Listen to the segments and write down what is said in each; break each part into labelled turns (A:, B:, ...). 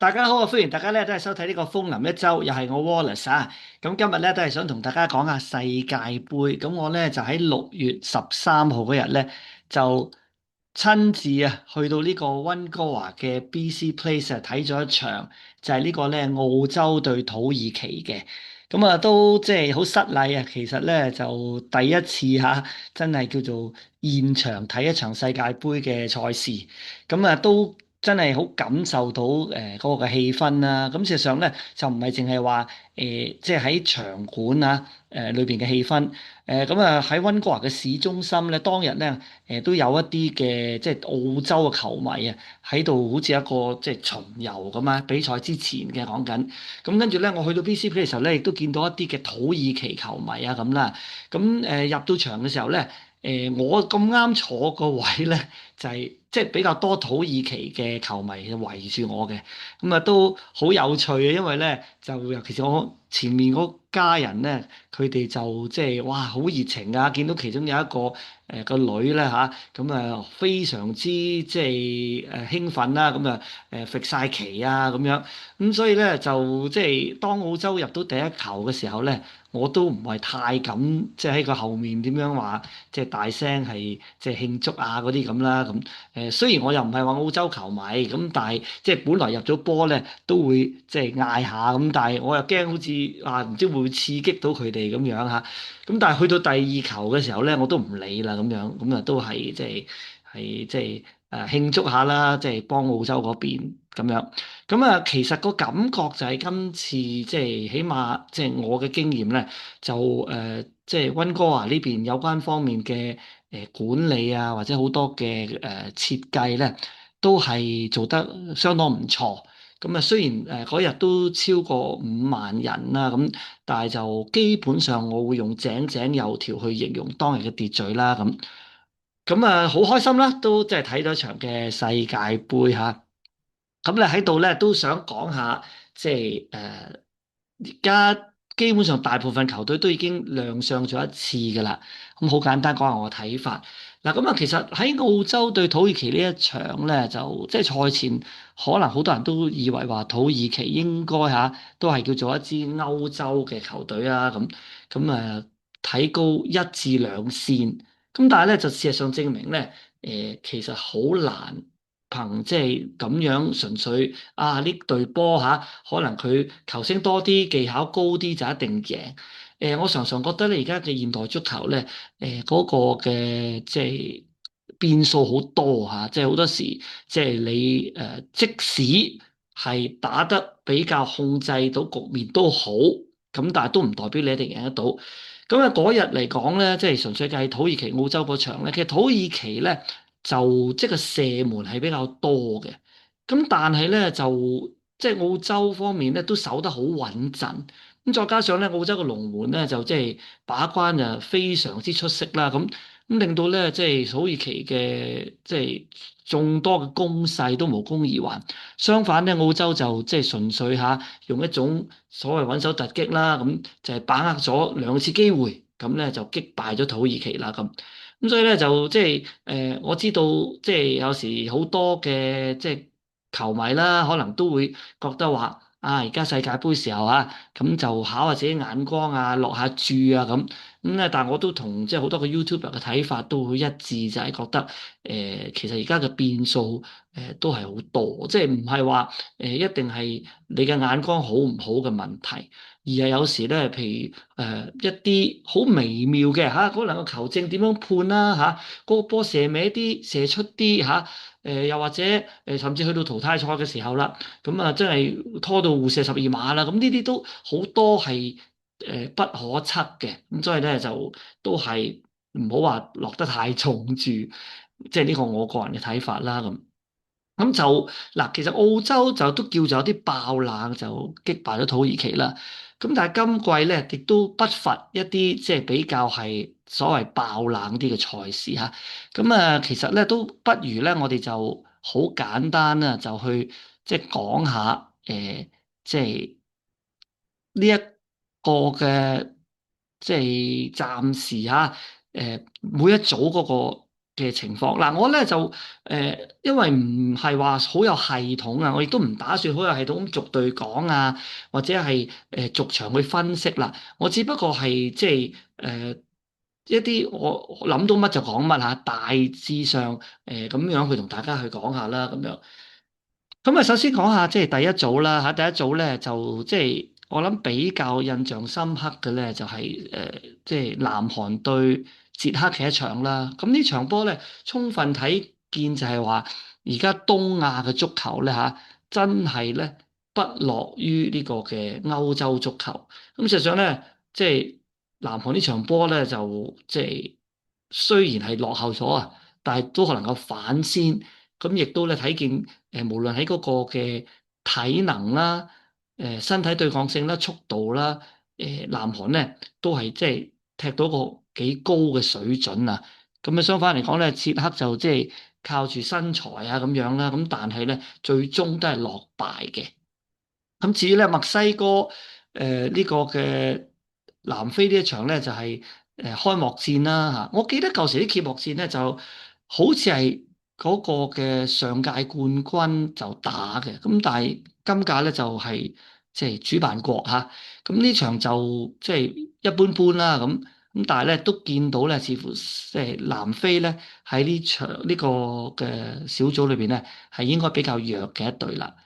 A: 大家好啊！歡迎大家咧都係收睇呢個風林一周，又係我 Wallace 啊！咁今日咧都係想同大家講下世界盃。咁我咧就喺6月13號嗰日咧就親自去到呢個溫哥華嘅 BC Place 睇咗一場，就係呢個咧澳洲對土耳其嘅。咁啊都即係好失禮啊！其實咧就第一次真係叫做現場睇一場世界盃嘅賽事。咁啊都真係好感受到嗰個嘅氣氛啦。咁事實上咧就唔係淨係話即係喺場館裏邊嘅氣氛。咁啊喺溫哥華嘅市中心咧，當日咧都有一啲嘅即係澳洲嘅球迷啊喺度，好似一個即係巡遊咁啊。比賽之前嘅講緊。咁跟住咧，我去到 BC Place 嘅時候咧，亦都見到一啲嘅土耳其球迷啊咁啦。咁入到場嘅時候咧，我咁啱坐個位咧。就係即係比較多土耳其嘅球迷圍住我嘅。咁啊都好有趣嘅，因為咧就尤其是我前面嗰家人咧，佢哋就即係哇好熱情啊！見到其中有一個個女咧咁啊非常之即係興奮啦，咁啊揈晒旗啊咁樣。咁所以咧就即係當澳洲入到第一球嘅時候咧，我都唔係太敢即係喺個後面點樣話即係大聲係即係慶祝啊嗰啲咁啦。咁雖然我又唔係話澳洲球迷咁，但係即係本來入咗波咧都會即係嗌下咁，但係我又驚好似唔知會唔會刺激到佢哋咁樣嚇。咁但係去到第二球嘅時候咧，我都唔理啦咁樣。咁啊都係即係慶祝下啦，即係幫澳洲嗰邊咁樣。咁啊其實個感覺就係今次即係起碼即係我嘅經驗咧，就即係溫哥華呢邊有關方面嘅管理啊，或者好多嘅設計咧，都係做得相當唔錯。咁啊，雖然嗰日都超過5萬人啦，咁但係就基本上我會用井井有條去形容當日嘅秩序啦。咁啊，好開心啦，都即係睇咗場嘅世界盃嚇。咁咧喺度咧都想講下，即係而家基本上大部分球隊都已經亮相咗一次㗎啦。咁好簡單講下我嘅睇法。嗱，咁啊，其實喺澳洲對土耳其呢一場咧，就即係賽前可能好多人都以為話土耳其應該都係叫做一支歐洲嘅球隊啊。咁睇高1至2線。咁但係咧就事實上證明咧，其實好難。憑即係咁樣純粹呢隊波可能佢球星多啲，技巧高啲就一定贏。我常常覺得咧，而家嘅現代足球咧，嗰個嘅即係變數好多即係好多時即係你即使係打得比較控制到局面都好，咁但係都唔代表你一定贏得到。咁啊嗰日嚟講咧，即係純粹計土耳其澳洲嗰場咧，其實土耳其咧。就即係個射門係比較多嘅。咁但係咧就即係澳洲方面咧都守得好穩陣。咁再加上咧澳洲嘅龍門咧就即係把關就非常之出色啦。咁令到咧即係土耳其嘅即係眾多嘅攻勢都無功而還。相反咧澳洲就即係純粹用一種所謂穩守突擊啦，咁就係把握咗2次機會，咁咧就擊敗咗土耳其啦咁。咁所以咧就即係我知道即係有時好多嘅即係球迷啦，可能都會覺得話而家世界盃時候咁就考下自己眼光落下注咁咧。但係我都同即係好多個 YouTuber 嘅睇法都會一致，就係覺得其實而家嘅變數都係好多，即係唔係話一定係你嘅眼光好唔好嘅問題。而係有時咧，譬如一啲好微妙嘅可能個球證點樣判啦嗰個波射歪啲、射出啲又或者甚至去到淘汰賽嘅時候啦，咁真係拖到互射12碼啦，咁呢啲都好多係不可測嘅。咁所以咧就都係唔好話落得太重注，即係呢個我個人嘅睇法啦咁。咁就嗱，其實澳洲就都叫做有啲爆冷，就擊敗咗土耳其啦。咁但係今季咧，亦都不乏一啲即係比較係所謂爆冷啲嘅賽事嚇。咁其實咧都不如咧，我哋就好簡單啦，就去即係講下即係呢一個嘅即係暫時每一組嗰個嘅情況。嗱，我咧就因為唔係話好有系統啊，我亦都唔打算好有系統咁逐隊講啊，或者係逐場去分析啦。我只不過係即係一啲我諗到乜就講乜嚇，大致上咁樣去同大家去講下啦，咁樣。咁啊，首先講下即係第一組啦嚇，第一組咧就即係我諗比較印象深刻嘅咧就係即係南韓對捷克嘅一場啦。咁呢場波咧，充分睇見就係話而家東亞嘅足球咧嚇，真係咧不落於呢個嘅歐洲足球。咁實際上咧，即係南韓呢場波咧就即係雖然係落後咗啊，但係都可能夠反先。咁亦都咧睇見無論喺嗰個嘅體能啦、身體對抗性啦、速度啦，南韓咧都係即係踢到個幾高嘅水準啊！咁啊，相反嚟講咧，捷克就即係靠住身材啊咁樣啦，咁但係咧最終都係落敗嘅。咁至於咧墨西哥呢個嘅南非呢一場咧就係開幕戰啦嚇，我記得舊時啲揭幕戰咧就好似係嗰個嘅上屆冠軍就打嘅，咁但係今屆咧就係即係主辦國嚇，咁呢場就即係一般般啦咁但係咧都見到咧似乎即係南非咧喺呢場呢個嘅小組裏邊咧係應該比較弱嘅一隊啦。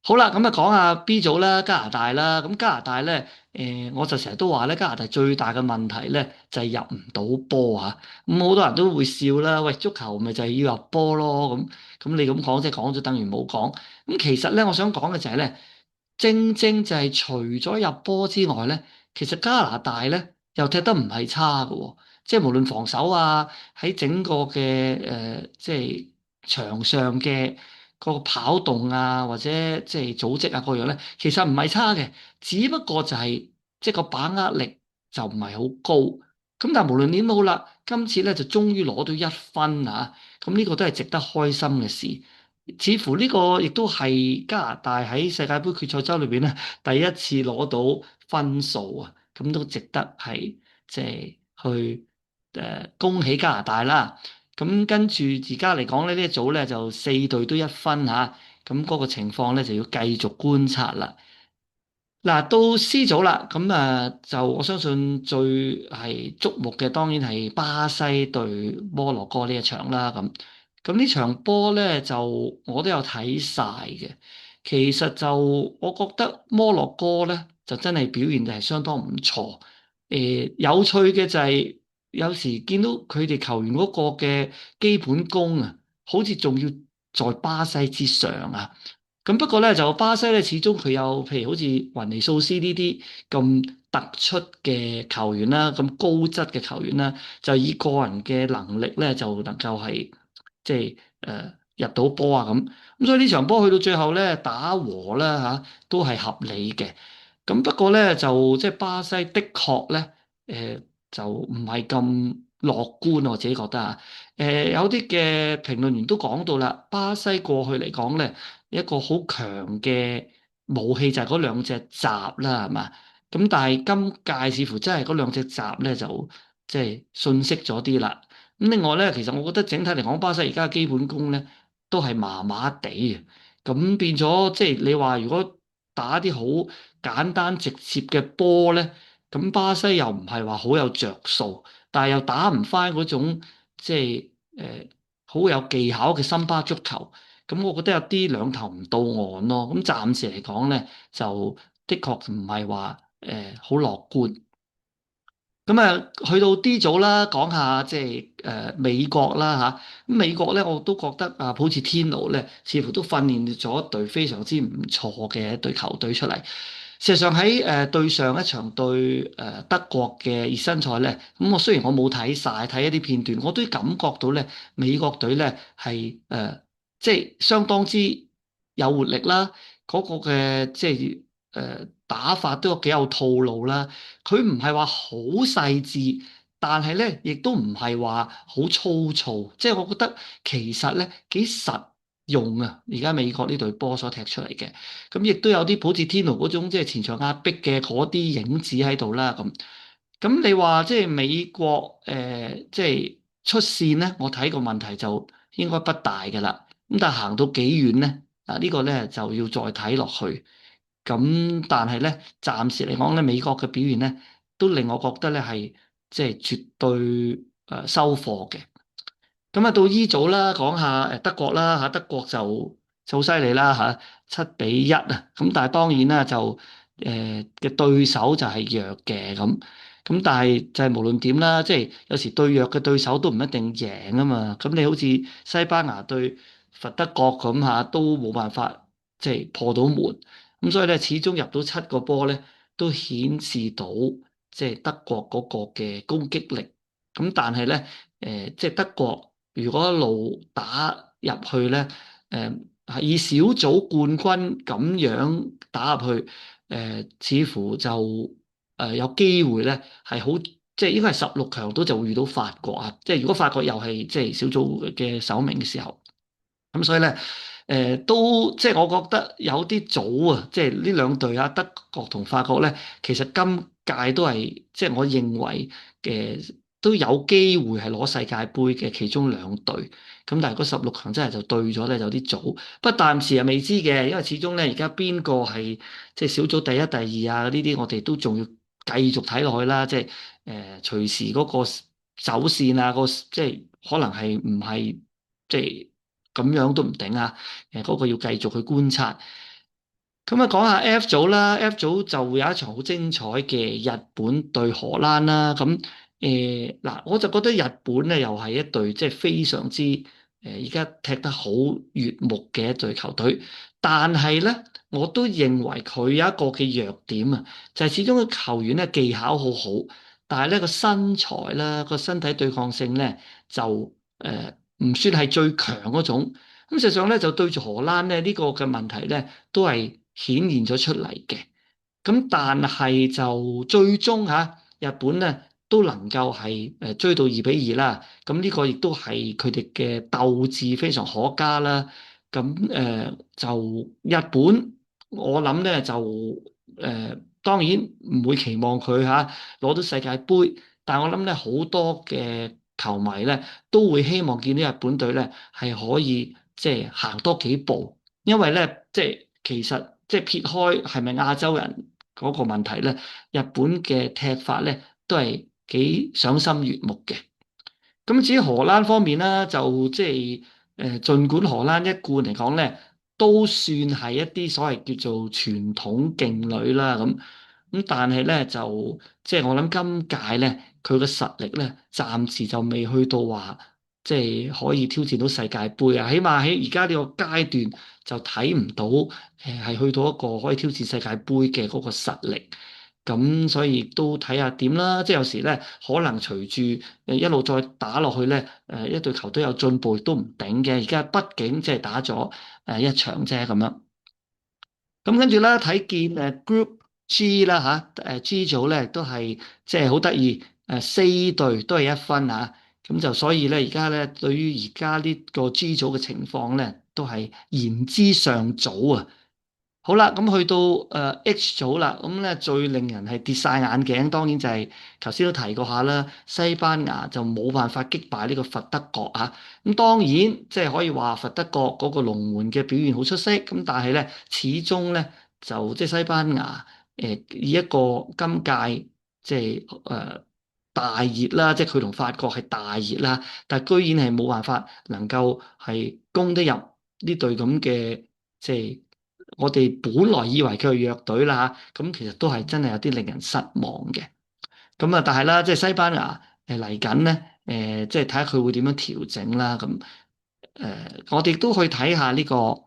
A: 好啦，咁啊講下 B 組啦，加拿大啦。咁加拿大咧，我就成日都話咧，加拿大最大嘅問題咧就係入唔到波啊。咁好多人都會笑啦，喂，足球咪就係要入波咯。咁你咁講即係講咗等於冇講。咁其實咧，我想講嘅就係咧，正正就係除咗入波之外咧，其實加拿大咧又踢得唔係差嘅喎。即係無論防守啊，喺整個嘅即係場上嘅個跑動啊，或者即係組織啊各樣咧，其實唔係差嘅，只不過就係即係個把握力就唔係好高。咁但係無論點都好啦，今次咧就終於攞到一分啊！咁呢個都係值得開心嘅事。似乎呢個亦都係加拿大喺世界盃決賽周裏邊咧第一次攞到分數啊！咁都值得係即係去恭喜加拿大啦！咁跟住而家嚟講咧，呢一組咧就四隊都一分嚇，咁嗰個情況咧就要繼續觀察啦。嗱，到 C 組啦，咁就我相信最係矚目嘅，當然係巴西對摩洛哥呢一場啦。咁呢場波咧就我都有睇晒嘅。其實就我覺得摩洛哥咧就真係表現就係相當唔錯。有趣嘅就係有時見到佢哋球員嗰個嘅基本功啊，好似仲要在巴西之上啊！咁不過咧，就巴西咧，始終佢有譬如好似雲尼素斯呢啲咁突出嘅球員啦，咁高質嘅球員啦，就以個人嘅能力咧，就能夠係即係入到波啊咁。咁所以呢場波去到最後咧，打和啦嚇，都係合理嘅。咁不過咧，就即係巴西的確咧，就唔係咁樂觀，我自己覺得啊。有啲嘅評論員都講到啦，巴西過去嚟講咧。一個好強嘅武器就係嗰兩隻閘啦，係嘛？咁但係今屆似乎真係嗰兩隻閘咧就即係遜色咗啲啦。咁另外咧，其實我覺得整體嚟講，巴西而家嘅基本功咧都係麻麻地嘅。咁變咗即係你話如果打啲好簡單直接嘅波咧，咁巴西又唔係話好有着數，但係又打唔返嗰種即係好有技巧嘅森巴足球。咁我覺得有啲兩頭唔到岸咯，咁暫時嚟講咧，就的確唔係話好樂觀。咁去到 D 組啦，講下即係美國啦嚇。咁美國咧，我都覺得啊，普捷天奴咧，似乎都訓練咗一隊非常之唔錯嘅一隊球隊出嚟。事實上喺對上一場對德國嘅熱身賽咧，咁我雖然我冇睇晒，睇一啲片段，我都感覺到咧美國隊咧係即係相當之有活力啦，嗰個嘅即係打法都幾有套路啦。佢唔係話好細緻，但係咧亦都唔係話好粗糙，即係我覺得其實咧幾實用啊！而家美國呢隊波所踢出嚟嘅，咁亦都有啲普捷天奴嗰種即係前場壓迫嘅嗰啲影子喺度啦。咁你話即係美國即係出線咧，我睇個問題就應該不大㗎啦。咁但係行到幾遠咧？呢個咧就要再睇落去。咁但係咧，暫時嚟講咧，美國嘅表現咧都令我覺得咧係即係絕對收貨嘅。咁啊，到 E 組啦，講下德國啦嚇，德國就好犀利啦嚇，7-1啊！咁但係當然啦，就嘅對手就係弱嘅咁，咁但係就係無論點啦，即係有時對弱嘅對手都唔一定贏啊嘛。咁你好似西班牙對佛德國咁嚇，都冇辦法即係破到門。咁所以咧，始終入到7個波咧，都顯示到即係德國嗰個嘅攻擊力。咁但係咧，即係德國。如果一路打入去咧，係以小組冠軍咁樣打入去，似乎就有機會咧係好，即係應該係16強都就會遇到法國啊！即係如果法國又係即係小組嘅首名嘅時候。咁所以咧，都即係我覺得有啲早啊，即係呢兩隊啊，德國同法國咧，其實今屆都係即係我認為嘅都有機會係攞世界盃嘅其中兩隊。咁但係嗰16強真係就對咗咧，有啲早。不過暫時係未知嘅，因為始終咧而家邊個係即係小組第一、第二啊呢啲，我哋都仲要繼續睇落去啦。即係隨時嗰個走線啊，即係可能係唔係即係。咁樣都唔定啊！嗰個要繼續去觀察。咁啊，講下 F 組啦。F 組就會有一場好精彩嘅日本對荷蘭啦。咁嗱，我就覺得日本咧又係一隊即係非常之而家踢得好悅目嘅一隊球隊。但係咧，我都認為佢有一個嘅弱點啊，就係始終個球員咧技巧好好，但係咧個身材啦、個身體對抗性咧就唔算係最強嗰種。咁實際上咧就對住荷蘭咧呢個嘅問題咧都係顯現咗出嚟嘅。咁但係就最終日本咧都能夠係追到2-2啦。咁呢個亦都係佢哋嘅鬥志非常可嘉啦。咁就日本我諗咧就當然唔會期望佢攞到世界盃，但係我諗咧好多嘅球迷咧都會希望見到日本隊咧係可以即係行多幾步，因為咧即係其實即係撇開係咪亞洲人嗰個問題咧，日本嘅踢法咧都係幾賞心悅目嘅。咁至於荷蘭方面咧，就即係儘管荷蘭一貫嚟講咧，都算係一啲所謂叫做傳統勁旅啦，咁但係咧就即係我諗今屆咧佢嘅實力咧暫時就未去到話即係可以挑戰到世界盃啊，起碼喺而家呢個階段就睇唔到係去到一個可以挑戰世界盃嘅嗰個實力。咁所以都睇下點啦，即係有時咧可能隨住一路再打落去咧，一隊球隊有進步都唔頂嘅。而家畢竟即係打咗一場啫咁樣。咁跟住咧睇見Group G 啦G 組咧都係即係好得意，4隊都係1分啊。咁就所以咧而家咧對於而家呢個 G 組嘅情況咧都係言之尚早啊。好啦，咁去到H 組啦，咁咧最令人係跌晒眼鏡，當然就係頭先都提過下啦，西班牙就冇辦法擊敗呢個佛德國啊。咁當然即係可以話佛德國嗰個龍門嘅表現好出色，咁但係咧始終咧就即係西班牙以一個今屆即係大熱啦，即係佢同法國係大熱啦，但係居然係冇辦法能夠係攻得入呢隊咁嘅即係。我哋本來以為佢係弱隊啦嚇，咁其實都係真係有啲令人失望嘅。咁啊，但係啦，即係西班牙嚟緊咧，即係睇下佢會點樣調整啦。咁我哋都去睇下呢個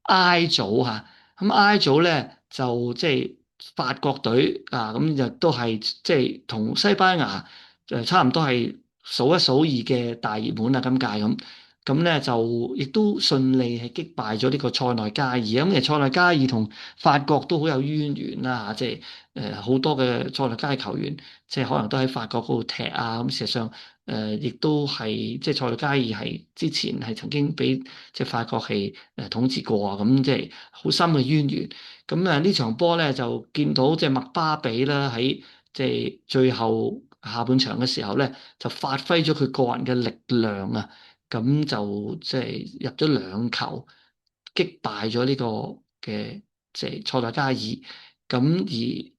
A: I 組嚇。咁 I 組咧就即係法國隊啊，咁就都係即係同西班牙差唔多係數一數二嘅大熱門啊，今屆咁。咁咧就亦都順利係擊敗咗呢個塞內加爾。咁其實塞內加爾同法國都好有淵源啦嚇，即係好多嘅塞內加爾球員，即係可能都喺法國嗰度踢啊。咁事實上亦都係即係塞內加爾係之前係曾經俾即係法國係統治過啊。咁即係好深嘅淵源。咁呢場波咧就見到即係麥巴比啦喺即係最後下半場嘅時候咧，就發揮咗佢個人嘅力量啊，咁就即係入咗兩球，擊敗咗呢個嘅即係塞內加爾。咁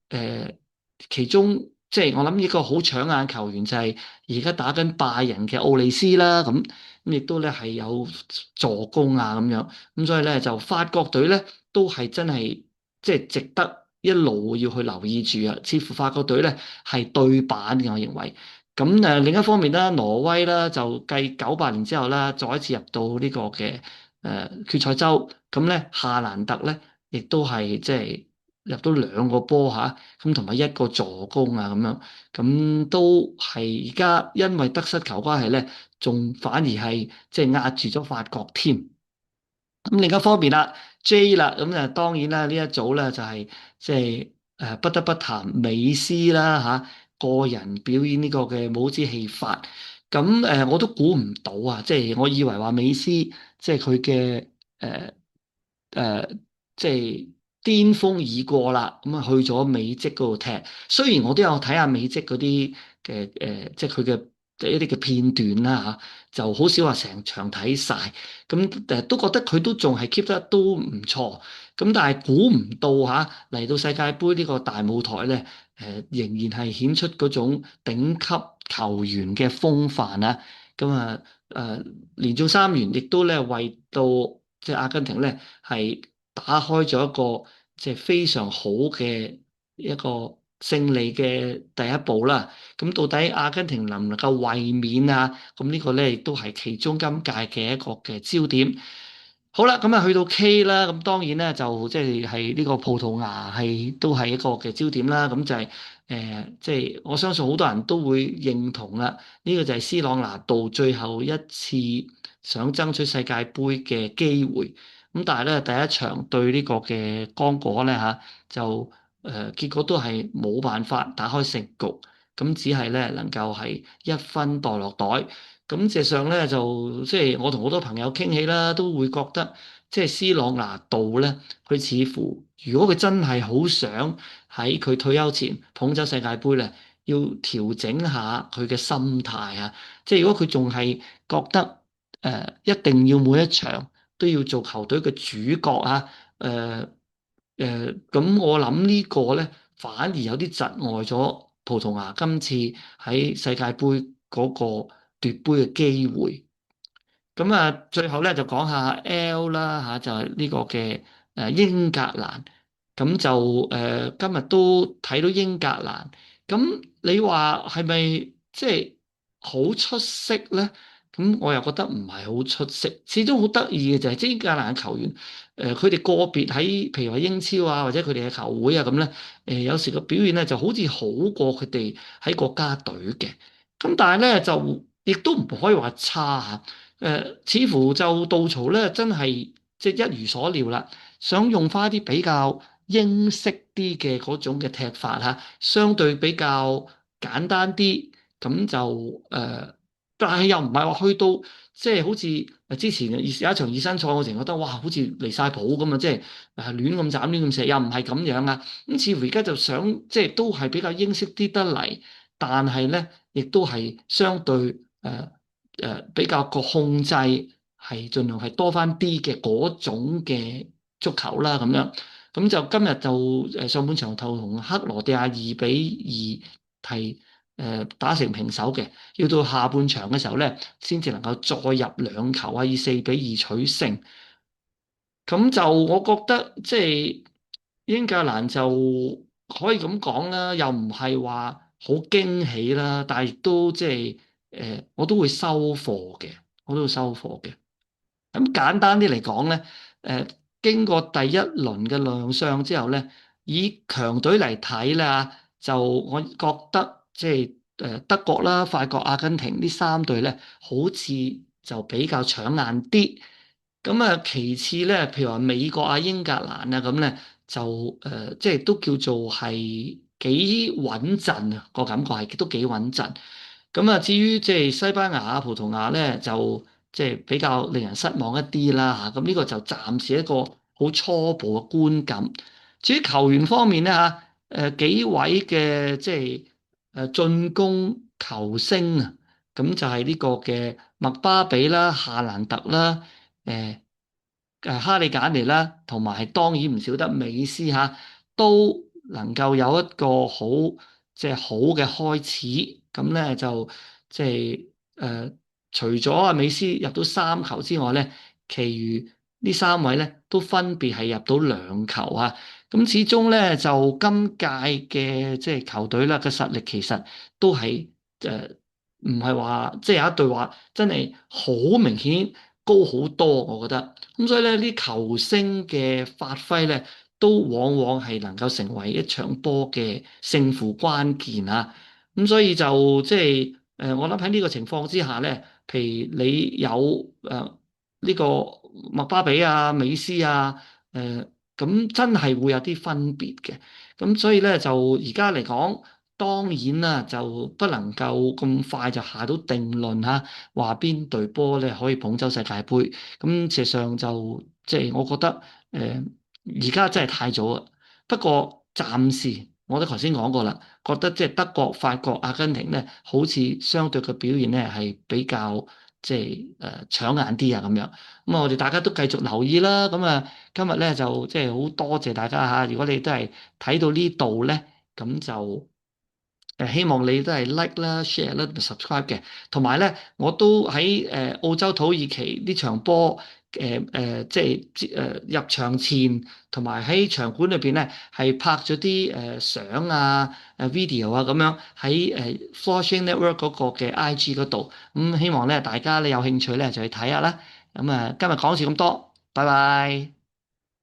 A: 其中即係我諗呢個好搶眼球員就係而家打緊拜仁嘅奧利斯啦，咁亦都咧係有助攻啊咁樣，咁所以咧就法國隊咧都係真係即係值得一路要去留意住啊！似乎法國隊咧係對版嘅，我認為。咁另一方面啦，挪威啦就繼98年之後啦，再一次入到呢個嘅決賽周。咁咧夏蘭特咧亦都係即係入到兩個波嚇，咁同埋一個助攻啊咁樣，咁都係而家因為得失球關係咧，仲反而係即係壓住咗法國添。咁另一方面啦，J 啦，咁啊當然啦，呢一組咧就係即係不得不談美斯啦嚇，個人表演呢個嘅帽子戲法。咁我都估唔到啊，即係我以為話美斯即係佢嘅誒誒即係巔峰已過啦，咁啊去咗美職嗰度踢。雖然我都有睇下美職嗰啲嘅即係佢嘅一啲嘅片段啦嚇，就好少話成場睇晒。咁都覺得佢都仲係 keep 得都唔錯。咁但係估唔到嚇嚟到世界盃呢個大舞台咧，仍然係顯出嗰種頂級球員嘅風範啊！咁啊連中三元亦都咧為到即係阿根廷咧係打開咗一個即係非常好嘅一個勝利嘅第一步啦。咁到底阿根廷能唔能夠衛冕啊？咁呢個咧亦都係其中今屆嘅一個嘅焦點。好啦，咁啊去到 K 啦，咁當然咧就即係呢個葡萄牙係都係一個嘅焦點啦。咁就係即係我相信好多人都會認同啦。呢個就係 C 朗拿度最後一次想爭取世界盃嘅機會。咁但係咧第一場對呢個嘅剛果咧嚇就結果都係冇辦法打開勝局，咁只係咧能夠係一分墮落袋。咁事實上咧就即係我同好多朋友傾起啦，都會覺得即係 C 朗拿度咧，佢似乎如果佢真係好想喺佢退休前捧走世界盃咧，要調整下佢嘅心態啊！即係如果佢仲係覺得一定要每一場都要做球隊嘅主角啊，咁我諗呢個咧反而有啲窒礙咗葡萄牙今次喺世界盃嗰個奪杯嘅機會。咁啊，最後咧就講下 L 啦嚇，就係呢個嘅英格蘭。咁就今日都睇到英格蘭。咁你話係咪即係好出色咧？咁我又覺得唔係好出色。始終好得意嘅就係即係英格蘭嘅球員，佢哋個別喺譬如話英超啊，或者佢哋嘅球會啊咁咧，有時個表現咧就好似好過佢哋喺國家隊嘅。咁但係咧就亦都唔可以話差嚇。似乎就杜曹咧，真係即係一如所料啦，想用翻一啲比較英式啲嘅嗰種嘅踢法嚇，相對比較簡單啲，咁就但係又唔係話去到即係好似之前有一場熱身賽，我成日覺得哇，好似離晒譜咁啊！即係亂咁斬亂咁射，又唔係咁樣啊！咁似乎而家就想即係都係比較英式啲得嚟，但係咧亦都係相對比較個控制係盡量係多翻啲嘅嗰種嘅足球啦咁樣。咁就今日就上半場頭同克羅地亞2-2係打成平手嘅，要到下半場嘅時候咧，先至能夠再入兩球啊，以4-2取勝。咁就我覺得即係英格蘭就可以咁講啦，又唔係話好驚喜啦，但係亦都即係我都會收貨嘅，我都會收貨嘅。咁簡單啲嚟講咧，經過第一輪嘅亮相之後咧，以強隊嚟睇啦，就我覺得即係德國啦、法國、阿根廷呢三隊咧，好似就比較搶眼啲。咁啊，其次咧，譬如話美國啊、英格蘭啊咁咧，就即係都叫做係幾穩陣啊，個感覺係都幾穩陣。咁啊，至於即係西班牙啊、葡萄牙咧，就即係比較令人失望一啲啦嚇。咁呢個就暫時一個好初步嘅觀感。至於球員方面咧嚇，幾位嘅即係進攻球星啊，咁就係呢個嘅麥巴比啦、夏蘭特啦、誒哈利簡尼啦，同埋當然唔少得美斯嚇，都能夠有一個好好嘅開始。咁咧就即係除咗阿美斯入到三球之外咧，其餘呢三位咧都分別係入到兩球啊。咁始終咧就今屆嘅球隊啦嘅實力其實都係唔係話有一隊話真係好明顯高好多，我覺得。咁所以咧啲球星嘅發揮咧，都往往係能夠成為一場波嘅勝負關鍵啊。咁所以就我諗喺呢個情況之下咧，譬如你有呢個麥巴比啊、美斯啊，咁真係會有啲分別嘅。咁所以咧就而家嚟講，當然啦，就不能夠咁快就下到定論嚇，話邊隊波咧可以捧走世界盃。咁事實上就我覺得而家真係太早啦。不過暫時我都頭先講過啦，覺得德國、法國、阿根廷咧，好似相對嘅表現咧係比較搶眼啲啊咁樣。咁啊，我哋大家都繼續留意啦。咁啊，今日咧就好多謝大家嚇。如果你都係睇到呢度咧，咁就希望你都係 like 啦、share 啦、subscribe 嘅。同埋咧，我都喺澳洲土耳其呢場波入場前同埋喺場館裏邊咧係拍咗啲相啊、video 啊咁樣喺Flourishing Network 嗰個嘅 IG 嗰度。咁希望咧大家咧有興趣咧就去睇下啦。咁啊，今日講住咁多，拜拜。